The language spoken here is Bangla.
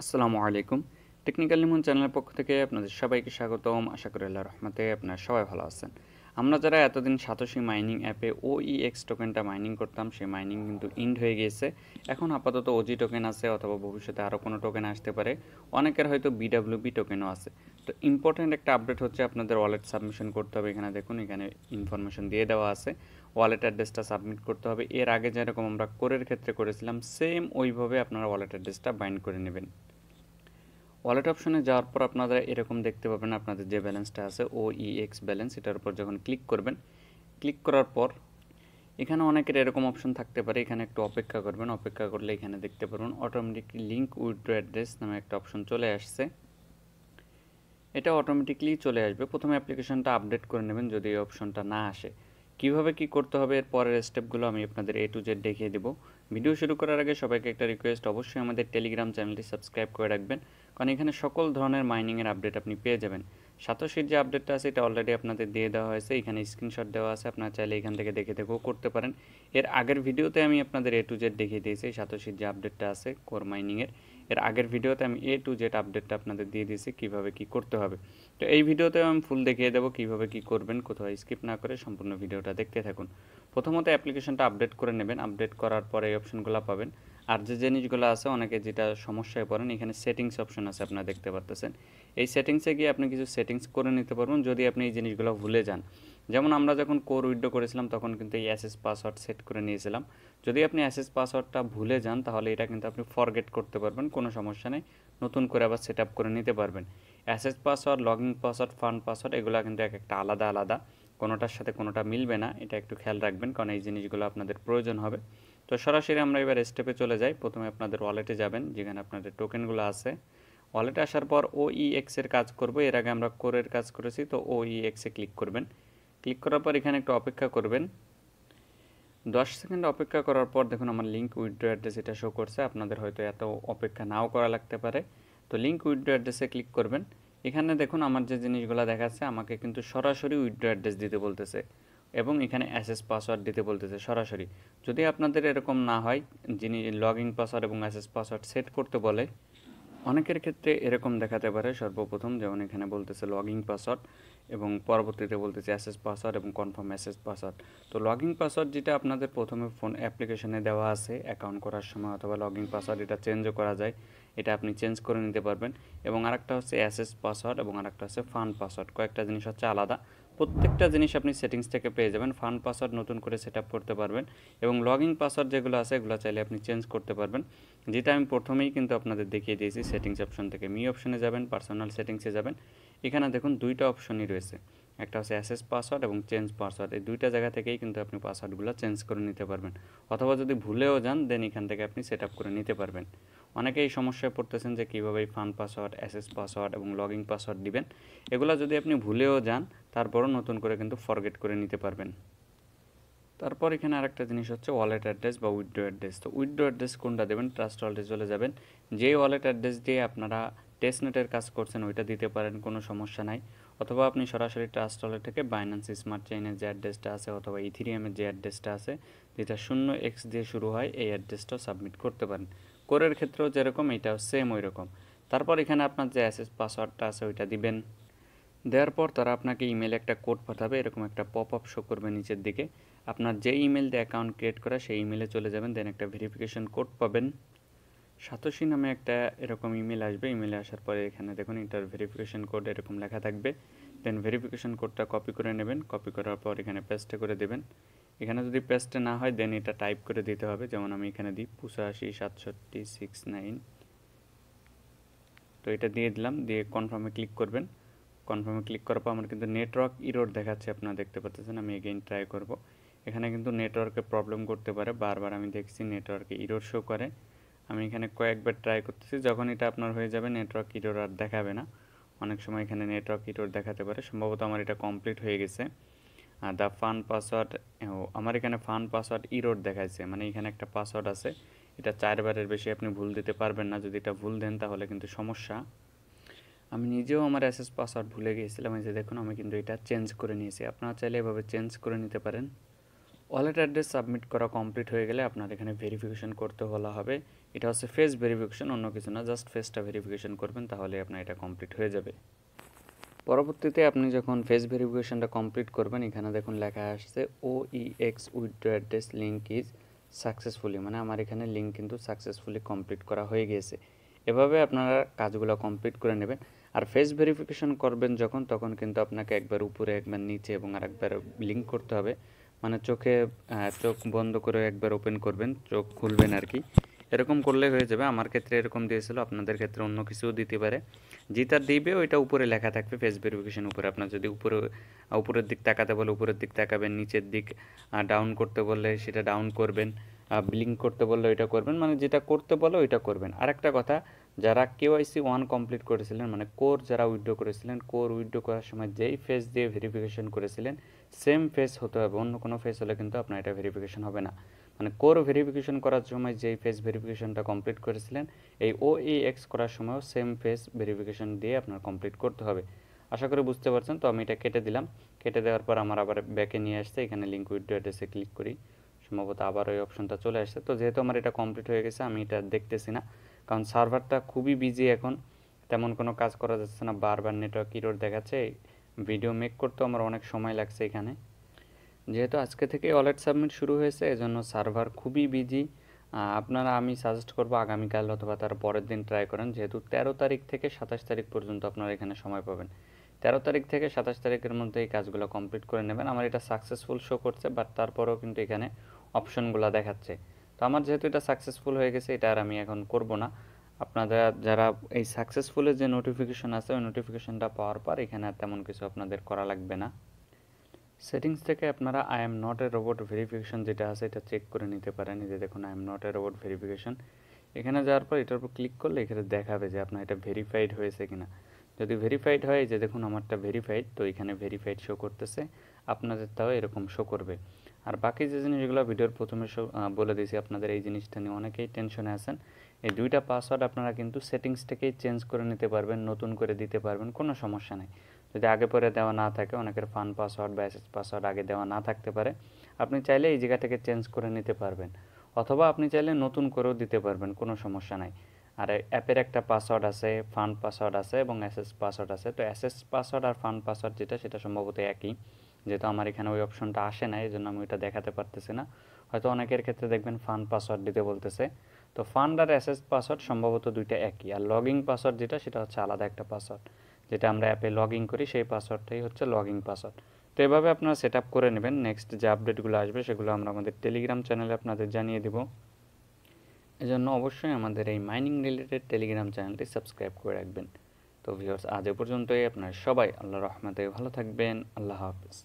আসসালামু আলাইকুম। টেকনিক্যাল লিমন চ্যানেলের পক্ষ থেকে আপনাদের সবাইকে স্বাগতম। আশা করি আল্লাহর রহমতে আপনারা সবাই ভালো আছেন। আমরা যারা এতদিন সাতোশি মাইনিং অ্যাপে OEX টোকেনটা মাইনিং করতাম, সেই মাইনিং কিন্তু ইন্ড হয়ে গিয়েছে। এখন আপাতত ওজি টোকেন আছে অথবা ভবিষ্যতে আরও কোনো টোকেন আসতে পারে। অনেকের হয়তো BWB টোকেনও আছে। তো ইম্পর্ট্যান্ট একটা আপডেট হচ্ছে আপনাদের ওয়ালেট সাবমিশন করতে হবে। এখানে দেখুন, এখানে ইনফরমেশন দিয়ে দেওয়া আছে। ওয়ালেট অ্যাড্রেসটা সাবমিট করতে হবে। এর আগে যেরকম আমরা কোরের ক্ষেত্রে করেছিলাম, সেম ওইভাবে আপনারা ওয়ালেট অ্যাড্রেসটা বাইন্ড করে নেবেন। ওয়ালেট অপশনে যাওয়ার পর আপনারা এরকম দেখতে পাবেন আপনাদের যে ব্যালেন্সটা আছে OEX ব্যালেন্স, এটার উপর যখন ক্লিক করবেন, ক্লিক করার পর এখানে অনেকের এরকম অপশন থাকতে পারে। এখানে একটু অপেক্ষা করবেন, অপেক্ষা করলে এখানে দেখতে পারবেন অটোমেটিকলি লিঙ্ক উইথড্র অ্যাড্রেস নামে একটা অপশন চলে আসছে। এটা অটোমেটিকলি চলে আসবে। প্রথমে অ্যাপ্লিকেশনটা আপডেট করে নেবেন যদি এই অপশনটা না আসে। কিভাবে কি করতে হবে এর পরের স্টেপগুলো আমি আপনাদের A to Z দেখিয়ে দেবো। ভিডিও শুরু করার আগে সবাইকে একটা রিকোয়েস্ট, অবশ্যই আমাদের টেলিগ্রাম চ্যানেলটি সাবস্ক্রাইব করে রাখবেন, কারণ এখানে সকল ধরনের মাইনিংয়ের আপডেট আপনি পেয়ে যাবেন। সাতোশির যে আপডেটটা আছে এটা অলরেডি আপনাদের দিয়ে দেওয়া হয়েছে, এখানে স্ক্রিনশট দেওয়া আছে, আপনারা চাইলে এখান থেকে দেখে দেখেও করতে পারেন। এর আগের ভিডিওতে আমি আপনাদের A to Z দেখিয়ে দিয়েছি সাতোশির যে আপডেটটা আছে কোর মাইনিংয়ের। এর আগের ভিডিওতে আমি A to Z আপডেটটা আপনাদের দিয়ে দিয়েছি কীভাবে কী করতে হবে। তো এই ভিডিওতেও আমি ফুল দেখিয়ে দেবো কীভাবে কী করবেন, কোথাও স্কিপ না করে সম্পূর্ণ ভিডিওটা দেখতে থাকুন। প্রথমত অ্যাপ্লিকেশনটা আপডেট করে নেবেন, আপডেট করার পরে এই অপশনগুলো পাবেন। আর যে জিনিসগুলো আছে, অনেকে যেটা সমস্যায় পড়েন, এখানে সেটিংস অপশন আছে আপনারা দেখতে পারতেছেন। এই সেটিংসে গিয়ে আপনি কিছু সেটিংস করে নিতে পারবেন যদি আপনি এই জিনিসগুলো ভুলে যান। যেমন আমরা যখন কোর উইথড্র করেছিলাম তখন কিন্তু এই অ্যাসেস পাসওয়ার্ড সেট করে নিয়েছিলাম। যদি আপনি অ্যাসেস পাসওয়ার্ডটা ভুলে যান তাহলে এটা কিন্তু আপনি ফরগেট করতে পারবেন, কোনো সমস্যা নেই, নতুন করে আবার সেট আপ করে নিতে পারবেন। Access password, login password, fund password এগুলো কিন্তু এক একটা আলাদা আলাদা, কোনোটার সাথে কোনোটা মিলবে না, এটা একটু খেয়াল রাখবেন, কারণ এই জিনিসগুলো আপনাদের প্রয়োজন হবে। তো সরাসরি আমরা এবার স্টেপে চলে যাই। প্রথমে আপনাদের ওয়ালেটে যাবেন, যেখানে আপনাদের টোকেনগুলো আছে। ওয়ালেটে আসার পর OEX এর কাজ করব, এর আগে আমরা কোরের কাজ করেছি, তো OEX এ ক্লিক করবেন। ক্লিক করার পর এখানে একটু অপেক্ষা করবেন। 10 সেকেন্ড অপেক্ষা করার পর দেখুন আমার লিঙ্ক উইথড্র অ্যাড্রেস এটা শো করছে। আপনাদের হয়তো এত অপেক্ষা নাও করা লাগতে পারে। তো লিঙ্ক উইথড্র অ্যাড্রেসে ক্লিক করবেন। এখানে দেখুন আমার যে জিনিসগুলো দেখাচ্ছে, আমাকে কিন্তু সরাসরি উইথড্র অ্যাড্রেস দিতে বলতেছে এবং এখানে অ্যাসেস পাসওয়ার্ড দিতে বলতেছে সরাসরি। যদি আপনাদের এরকম না হয়, যিনি লগইন পাসওয়ার্ড এবং অ্যাসেস পাসওয়ার্ড সেট করতে বলে, অনেকের ক্ষেত্রে এরকম দেখাতে পারে। সর্বপ্রথম যেমন এখানে বলতেছে লগইন পাসওয়ার্ড এবং পরবর্তীতে বলতেছে অ্যাসেস পাসওয়ার্ড এবং কনফার্ম অ্যাসেস পাসওয়ার্ড। তো লগইন পাসওয়ার্ড যেটা আপনাদের প্রথমে ফোন অ্যাপ্লিকেশনে দেওয়া আছে অ্যাকাউন্ট করার সময়, অথবা লগইন পাসওয়ার্ড এটা চেঞ্জও করা যায়, এটা আপনি চেঞ্জ করে নিতে পারবেন। এবং আরেকটা হচ্ছে অ্যাসেস পাসওয়ার্ড এবং আরেকটা হচ্ছে ফান্ড পাসওয়ার্ড, কয়েকটা জিনিস হচ্ছে আলাদা। প্রত্যেকটা জিনিস আপনি সেটিংস থেকে পেয়ে যাবেন। ফান্ড পাসওয়ার্ড নতুন করে সেট আপ করতে পারবেন এবং লগইন পাসওয়ার্ড যেগুলো আছে এগুলো চাইলে আপনি চেঞ্জ করতে পারবেন, যেটা আমি প্রথমেই কিন্তু আপনাদের দেখিয়ে দিয়েছি। সেটিংস অপশন থেকে মি অপশনে যাবেন, পার্সোনাল সেটিংসে যাবেন। এখানে দেখুন দুইটা অপশনই রয়েছে, একটা হচ্ছে অ্যাসেস পাসওয়ার্ড এবং চেঞ্জ পাসওয়ার্ড। এই দুইটা জায়গা থেকেই কিন্তু আপনি পাসওয়ার্ডগুলো চেঞ্জ করে নিতে পারবেন, অথবা যদি ভুলেও যান দেন এখান থেকে আপনি সেট আপ করে নিতে পারবেন। অনেকেই সমস্যায় পড়তেছেন যে কীভাবে ফান্ড পাসওয়ার্ড, অ্যাসেস পাসওয়ার্ড এবং লগইন পাসওয়ার্ড দিবেন। এগুলো যদি আপনি ভুলেও যান তারপরও নতুন করে কিন্তু ফরগেট করে নিতে পারবেন। তারপর এখানে আরেকটা জিনিস হচ্ছে ওয়ালেট অ্যাড্রেস বা উইথড্র অ্যাড্রেস। তো উইথড্র অ্যাড্রেস কোনটা দেবেন? ট্রাস্ট ওয়ালেটে চলে যাবেন। যেই ওয়ালেট অ্যাড্রেস দিয়ে আপনারা টেস্টনেটের কাজ করছেন ওইটা দিতে পারেন, কোনো সমস্যা নাই। অথবা আপনি সরাসরি ট্রাস্ট ওয়ালেট থেকে বাইন্যান্স স্মার্ট চেইনের যে অ্যাড্রেসটা আছে অথবা ইথিরিয়ামের যে অ্যাড্রেসটা আছে, যেটা 0x দিয়ে শুরু হয়, এই অ্যাড্রেসটাও সাবমিট করতে পারেন। কোরের ক্ষেত্রেও যেরকম এটাও সেম ওই রকম। তারপর এখানে আপনার যে অ্যাসেস পাসওয়ার্ডটা আছে ওইটা দিবেন। দেওয়ার পর তারা আপনাকে ইমেলে একটা কোড পাঠাবে, এরকম একটা পপ আপ শো করবে নিচের দিকে। আপনার যে ইমেল দিয়ে অ্যাকাউন্ট ক্রিয়েট করা সেই ইমেলে চলে যাবেন, দেন একটা ভেরিফিকেশন কোড পাবেন। সাতোশি নামে একটা এরকম ইমেল আসবে। ইমেলে আসার পরে এখানে দেখুন এটার ভেরিফিকেশন কোড এরকম লেখা থাকবে। দেন ভেরিফিকেশন কোডটা কপি করে নেবেন, কপি করার পর এখানে পেস্টে করে দেবেন। এখানে যদি পেস্টে না হয় দেন এটা টাইপ করে দিতে হবে, যেমন আমি এখানে দিই 856769। তো এটা দিয়ে দিলাম, দিয়ে কনফার্মে ক্লিক করবেন। কনফার্মে ক্লিক করার পর আমার কিন্তু নেটওয়ার্ক ইরোর দেখাচ্ছে, আপনারা দেখতে পাচ্ছেন। আমি এগেইন ট্রাই করব। এখানে কিন্তু নেটওয়ার্কে প্রবলেম করতে পারে, বারবার আমি দেখছি নেটওয়ার্কে ইরোর শো করে। আমি এখানে কয়েকবার ট্রাই করতেছি, যখন এটা আপনার হয়ে যাবে নেটওয়ার্ক ইরোর আর দেখাবে না। অনেক সময় এখানে নেটওয়ার্ক ইরোর দেখাতে পারে, সম্ভবত আমার এটা কমপ্লিট হয়ে গেছে। আর দ্য ফান পাসওয়ার্ড, আমার এখানে ফান পাসওয়ার্ড ইরোর দেখাচ্ছে, মানে এখানে একটা পাসওয়ার্ড আছে, এটা 4বারের বেশি আপনি ভুল দিতে পারবেন না। যদি এটা ভুল দেন তাহলে কিন্তু সমস্যা। আমি নিজেও আমার অ্যাসেস পাসওয়ার্ড ভুলে গিয়েছিলাম, এই যে দেখুন আমি কিন্তু এটা চেঞ্জ করে নিয়েছি। আপনারা চাইলে এভাবে চেঞ্জ করে নিতে পারেন। ওয়ালেট অ্যাড্রেস সাবমিট করা কমপ্লিট হয়ে গেলে আপনার এখানে ভেরিফিকেশন করতে বলা হবে। এটা হচ্ছে ফেস ভেরিফিকেশন, অন্য কিছু না, জাস্ট ফেসটা ভেরিফিকেশন করবেন তাহলে আপনার এটা কমপ্লিট হয়ে যাবে। পরবর্তীতে আপনি যখন ফেস ভেরিফিকেশনটা কমপ্লিট করবেন, এখানে দেখুন লেখা আসছে OEX withdraw address link is successfully, মানে আমার এখানে লিঙ্ক কিন্তু সাকসেসফুলি কমপ্লিট করা হয়ে গিয়েছে। এভাবে আপনারা কাজগুলো কমপ্লিট করে নেবেন। আর ফেস ভেরিফিকেশন করবেন যখন, তখন কিন্তু আপনাকে একবার উপরে একবার নিচে এবং আরেকবার লিঙ্ক করতে হবে, মানে চোখ বন্ধ করে একবার ওপেন করবেন, চোখ খুলবেন আর কি, এরকম করলে হয়ে যাবে। আমার ক্ষেত্রে এরকম দিয়েছিল, আপনাদের ক্ষেত্রে অন্য কিছুও দিতে পারে। যেটা দিবে ওইটা উপরে লেখা থাকবে ফেস ভেরিফিকেশন উপরে। আপনার যদি উপরের দিক তাকাতে বলে উপরের দিক তাকাবেন, নিচের দিক ডাউন করতে বললে সেটা ডাউন করবেন, ব্লিঙ্ক করতে বললে ওইটা করবেন, মানে যেটা করতে বলো ওইটা করবেন। আরেকটা কথা, যারা KYC 1 কমপ্লিট করেছিলেন, মানে কোর যারা উইথড্র করেছিলেন, কোর উইথড্র করার সময় যেই ফেস দিয়ে ভেরিফিকেশন করেছিলেন সেম ফেস হতে হবে, অন্য কোনো ফেস হলে কিন্তু আপনার এটা ভেরিফিকেশন হবে না। মানে কোর ভেরিফিকেশন করার সময় যেই ফেস ভেরিফিকেশনটা কমপ্লিট করেছিলেন, এই OEX করার সময়ও সেম ফেস ভেরিফিকেশন দিয়ে আপনার কমপ্লিট করতে হবে। আশা করি বুঝতে পারছেন। তো আমি এটা কেটে দিলাম, কেটে দেওয়ার পর আমার আবার ব্যাকে নিয়ে আসছে, এখানে লিঙ্ক উইথড্র অ্যাড্রেসে ক্লিক করি, সম্ভবত আবার ওই অপশনটা চলে আসছে। তো যেহেতু আমার এটা কমপ্লিট হয়ে গেছে, আমি এটা দেখতেছি না, কারণ সার্ভারটা খুবই বিজি এখন, তেমন কোনো কাজ করা যাচ্ছে না, বারবার নেটওয়ার্ক ইরর দেখাচ্ছে। ভিডিও মেক করতেও আমার অনেক সময় লাগছে এখানে। যেহেতু আজকে থেকে ওয়ালেট সাবমিট শুরু হয়েছে, এজন্য সার্ভার খুবই বিজি। আমি সাজেস্ট করবো আগামীকাল অথবা তার পরের দিন ট্রাই করেন, যেহেতু 13 তারিখ থেকে 27 তারিখ পর্যন্ত আপনারা এখানে সময় পাবেন। 13 তারিখ থেকে 27 তারিখের মধ্যে এই কাজগুলো কমপ্লিট করে নেবেন। আমার এটা সাকসেসফুল শো করছে, বাট তারপরেও কিন্তু এখানে অপশনগুলো দেখাচ্ছে। তো আমার যেহেতু এটা সাকসেসফুল হয়ে গেছে, এটা আর আমি এখন করব না। আপনারা যারা এই সাকসেসফুলের যে নোটিফিকেশন আছে, ওই নোটিফিকেশনটা পাওয়ার পর এখানে আর তেমন কিছু আপনাদের করা লাগবে না। সেটিংস থেকে আপনারা I am not a robot verification যেটা আছে এটা চেক করে নিতে পারেন। এই যে দেখুন I am not a robot verification, এখানে যাওয়ার পর এটার উপর ক্লিক করলে এখানে দেখাবে যে আপনার এটা ভেরিফাইড হয়েছে কিনা। যদি ভেরিফাইড হয়, যে দেখুন আমারটা ভেরিফাইড, তো এখানে ভেরিফাইড শো করতেছে, আপনাদেরটাও এরকম শো করবে। আর বাকি যে জিনিসগুলো ভিডিওর প্রথমে বলে দিয়েছি, আপনাদের এই জিনিসটা নিয়ে অনেকেই টেনশনে আছেন। এই দুইটা পাসওয়ার্ড আপনারা কিন্তু সেটিংস থেকেই চেঞ্জ করে নিতে পারবেন, নতুন করে দিতে পারবেন, কোনো সমস্যা নেই। যদি আগে পরে দেওয়া না থাকে, অনেকের ফান পাসওয়ার্ড বা এসএস পাসওয়ার্ড আগে দেওয়া না থাকতে পারে, আপনি চাইলে এই জায়গা থেকে চেঞ্জ করে নিতে পারবেন, অথবা আপনি চাইলে নতুন করেও দিতে পারবেন, কোনো সমস্যা নাই। আর অ্যাপের একটা পাসওয়ার্ড আছে, ফান পাসওয়ার্ড আছে এবং এসএস পাসওয়ার্ড আছে। তো এসএস পাসওয়ার্ড আর ফান পাসওয়ার্ড যেটা, সেটা সম্ভবত একই। যেহেতু আমার এখানে ওই অপশনটা আসে না, এই জন্য আমি ওইটা দেখাতে পারতেছি না। হয়তো অনেকের ক্ষেত্রে দেখবেন ফান পাসওয়ার্ড দিতে বলতেছে। তো ফান্ড আর এসএস পাসওয়ার্ড সম্ভবত দুইটা একই। আর লগইন পাসওয়ার্ড যেটা, সেটা হচ্ছে আলাদা একটা পাসওয়ার্ড, যেটা আমরা অ্যাপে লগ ইন করি, সেই পাসওয়ার্ডটাই হচ্ছে লগইন পাসওয়ার্ড। তো এভাবে আপনারা সেট আপ করে নেবেন। নেক্সট যে আপডেটগুলো আসবে সেগুলো আমরা আমাদের টেলিগ্রাম চ্যানেলে আপনাদের জানিয়ে দেব। এজন্য অবশ্যই আমাদের এই মাইনিং রিলেটেড টেলিগ্রাম চ্যানেলটি সাবস্ক্রাইব করে রাখবেন। তো ভিউয়ার্স, আজ এ পর্যন্তই। আপনারা সবাই আল্লাহর রহমতে ভালো থাকবেন। আল্লাহ হাফেজ।